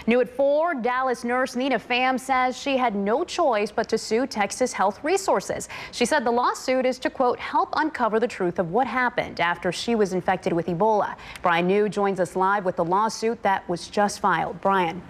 New at 4, Dallas nurse Nina Pham says she had no choice but to sue Texas Health Resources. She said the lawsuit is to, quote, help uncover the truth of what happened after she was infected with Ebola. Brian New joins us live with the lawsuit that was just filed. Brian.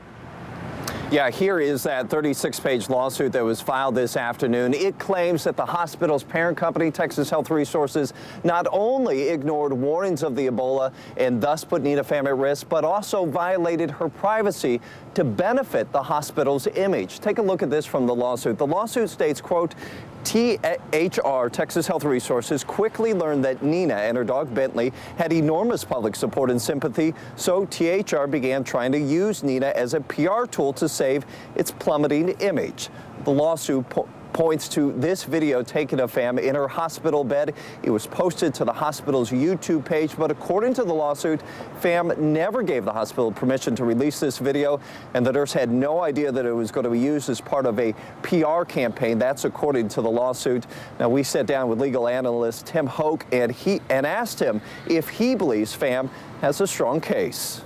Yeah, here is that 36-page lawsuit that was filed this afternoon. It claims that the hospital's parent company, Texas Health Resources, not only ignored warnings of the Ebola and thus put Nina Pham at risk, but also violated her privacy to benefit the hospital's image. Take a look at this from the lawsuit. The lawsuit states, quote, THR, Texas Health Resources, quickly learned that Nina and her dog Bentley had enormous public support and sympathy, so THR began trying to use Nina as a PR tool to save its plummeting image. The lawsuit points to this video taken of Pham in her hospital bed. It was posted to the hospital's YouTube page, but according to the lawsuit, Pham never gave the hospital permission to release this video, and the nurse had no idea that it was going to be used as part of a PR campaign. That's according to the lawsuit. Now, we sat down with legal analyst Tim Hoch and asked him if he believes Pham has a strong case.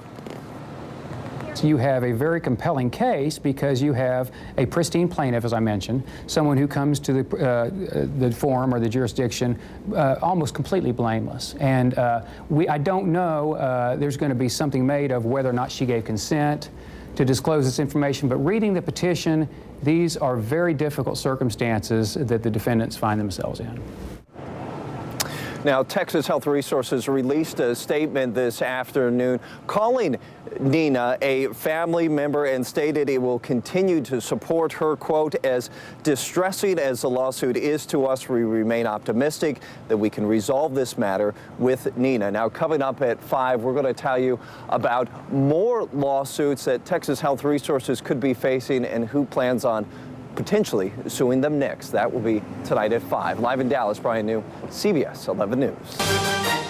You have a very compelling case because you have a pristine plaintiff, as I mentioned, someone who comes to the forum or the jurisdiction almost completely blameless. And I don't know, there's going to be something made of whether or not she gave consent to disclose this information, but reading the petition, these are very difficult circumstances that the defendants find themselves in. Now, Texas Health Resources released a statement this afternoon calling Nina a family member and stated it will continue to support her, quote, as distressing as the lawsuit is to us, we remain optimistic that we can resolve this matter with Nina. Now, coming up at 5, we're going to tell you about more lawsuits that Texas Health Resources could be facing and who plans on potentially suing them next. That will be tonight at 5. Live in Dallas, Brian New, CBS 11 News.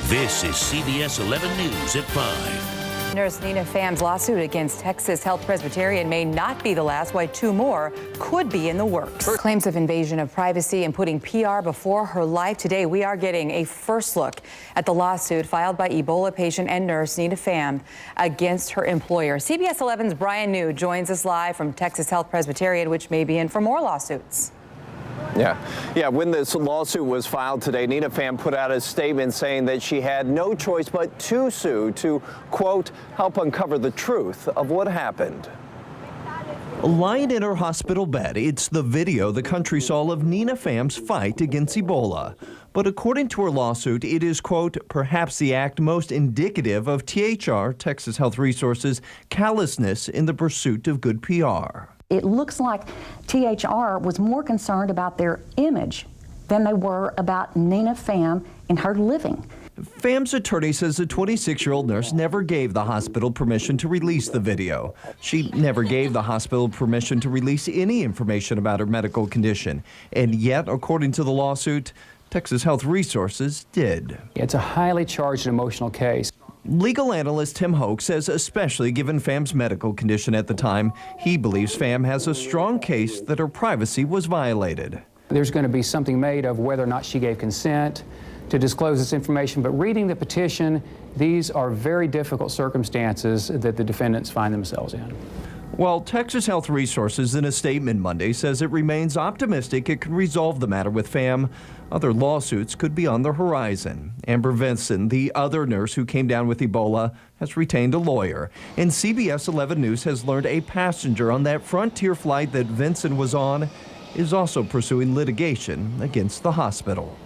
This is CBS 11 News at 5. Nurse Nina Pham's lawsuit against Texas Health Presbyterian may not be the last, why 2 more could be in the works. Claims of invasion of privacy and putting PR before her life. Today, we are getting a first look at the lawsuit filed by Ebola patient and nurse Nina Pham against her employer. CBS 11's Brian New joins us live from Texas Health Presbyterian, which may be in for more lawsuits. Yeah, when this lawsuit was filed today, Nina Pham put out a statement saying that she had no choice but to sue to, quote, help uncover the truth of what happened. Lying in her hospital bed, it's the video the country saw of Nina Pham's fight against Ebola. But according to her lawsuit, it is, quote, perhaps the act most indicative of THR, Texas Health Resources, callousness in the pursuit of good PR. It looks like THR was more concerned about their image than they were about Nina Pham and her living. Pham's attorney says the 26-year-old nurse never gave the hospital permission to release the video. She never gave the hospital permission to release any information about her medical condition. And yet, according to the lawsuit, Texas Health Resources did. It's a highly charged and emotional case. Legal analyst Tim Hoch says especially given Pham's medical condition at the time, he believes Pham has a strong case that her privacy was violated. There's going to be something made of whether or not she gave consent to disclose this information, but reading the petition, these are very difficult circumstances that the defendants find themselves in. Well, Texas Health Resources in a statement Monday says it remains optimistic it can resolve the matter with Pham. Other lawsuits could be on the horizon. Amber Vinson, the other nurse who came down with Ebola, has retained a lawyer. And CBS 11 News has learned a passenger on that Frontier flight that Vinson was on is also pursuing litigation against the hospital.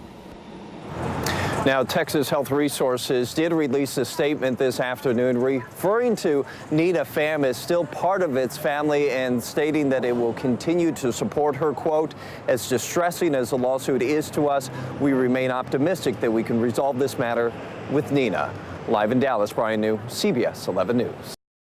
Now, Texas Health Resources did release a statement this afternoon referring to Nina Pham as still part of its family and stating that it will continue to support her, quote, as distressing as the lawsuit is to us, we remain optimistic that we can resolve this matter with Nina. Live in Dallas, Brian New, CBS 11 News.